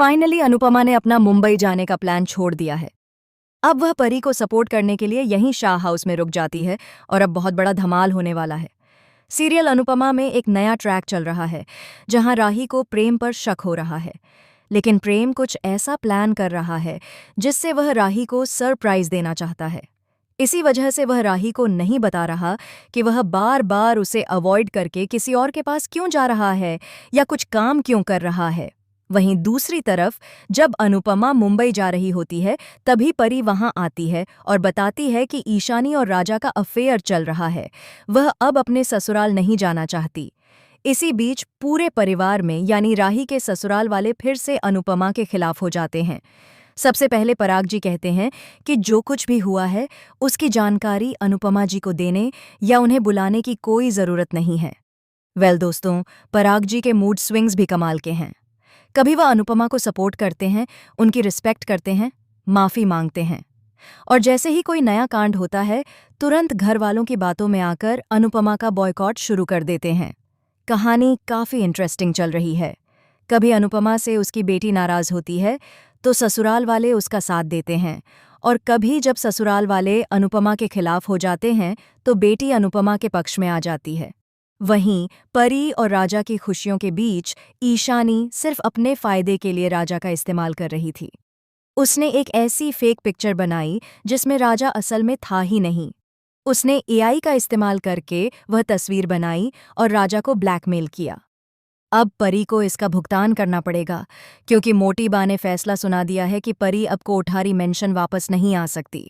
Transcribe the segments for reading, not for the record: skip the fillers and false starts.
Finally Anupama ने अपना मुंबई जाने का प्लान छोड़ दिया है। अब वह परी को सपोर्ट करने के लिए यहीं शाह हाउस में रुक जाती है और अब बहुत बड़ा धमाल होने वाला है। सीरियल अनुपमा में एक नया ट्रैक चल रहा है जहां राही को प्रेम पर शक हो रहा है, लेकिन प्रेम कुछ ऐसा प्लान कर रहा है जिससे वह राही को सरप्राइज देना चाहता है। इसी वजह से वह राही को नहीं बता रहा कि वह बार बार उसे अवॉइड करके किसी और के पास क्यों जा रहा है या कुछ काम क्यों कर रहा है। वहीं दूसरी तरफ जब अनुपमा मुंबई जा रही होती है तभी परी वहां आती है और बताती है कि ईशानी और राजा का अफेयर चल रहा है, वह अब अपने ससुराल नहीं जाना चाहती। इसी बीच पूरे परिवार में यानी राही के ससुराल वाले फिर से अनुपमा के खिलाफ हो जाते हैं। सबसे पहले पराग जी कहते हैं कि जो कुछ भी हुआ है उसकी जानकारी अनुपमा जी को देने या उन्हें बुलाने की कोई ज़रूरत नहीं है। दोस्तों, पराग जी के मूड स्विंग्स भी कमाल के हैं। कभी वह अनुपमा को सपोर्ट करते हैं, उनकी रिस्पेक्ट करते हैं, माफ़ी मांगते हैं, और जैसे ही कोई नया कांड होता है तुरंत घर वालों की बातों में आकर अनुपमा का बॉयकॉट शुरू कर देते हैं। कहानी काफ़ी इंटरेस्टिंग चल रही है। कभी अनुपमा से उसकी बेटी नाराज़ होती है तो ससुराल वाले उसका साथ देते हैं, और कभी जब ससुराल वाले अनुपमा के खिलाफ हो जाते हैं तो बेटी अनुपमा के पक्ष में आ जाती है। वहीं परी और राजा की खुशियों के बीच ईशानी सिर्फ अपने फायदे के लिए राजा का इस्तेमाल कर रही थी। उसने एक ऐसी फेक पिक्चर बनाई जिसमें राजा असल में था ही नहीं। उसने एआई का इस्तेमाल करके वह तस्वीर बनाई और राजा को ब्लैकमेल किया। अब परी को इसका भुगतान करना पड़ेगा, क्योंकि मोटी बा ने फैसला सुना दिया है कि परी अब कोठारी मेंशन वापस नहीं आ सकती।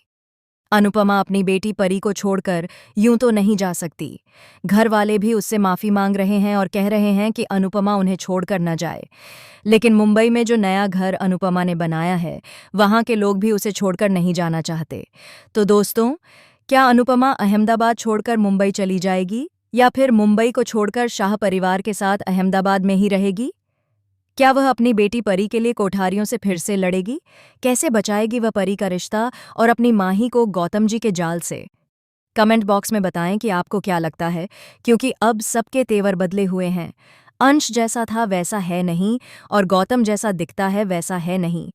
अनुपमा अपनी बेटी परी को छोड़कर यूं तो नहीं जा सकती। घर वाले भी उससे माफ़ी मांग रहे हैं और कह रहे हैं कि अनुपमा उन्हें छोड़कर न जाए, लेकिन मुंबई में जो नया घर अनुपमा ने बनाया है वहां के लोग भी उसे छोड़कर नहीं जाना चाहते। तो दोस्तों, क्या अनुपमा अहमदाबाद छोड़कर मुंबई चली जाएगी या फिर मुंबई को छोड़कर शाह परिवार के साथ अहमदाबाद में ही रहेगी? क्या वह अपनी बेटी परी के लिए कोठारियों से फिर से लड़ेगी? कैसे बचाएगी वह परी का रिश्ता और अपनी माही को गौतम जी के जाल से? कमेंट बॉक्स में बताएं कि आपको क्या लगता है, क्योंकि अब सबके तेवर बदले हुए हैं। अंश जैसा था वैसा है नहीं और गौतम जैसा दिखता है वैसा है नहीं।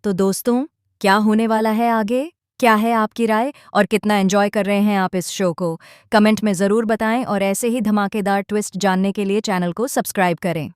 तो दोस्तों, क्या होने वाला है आगे? क्या है आपकी राय और कितना एंजॉय कर रहे हैं आप इस शो को? कमेंट में ज़रूर बताएं और ऐसे ही धमाकेदार ट्विस्ट जानने के लिए चैनल को सब्सक्राइब करें।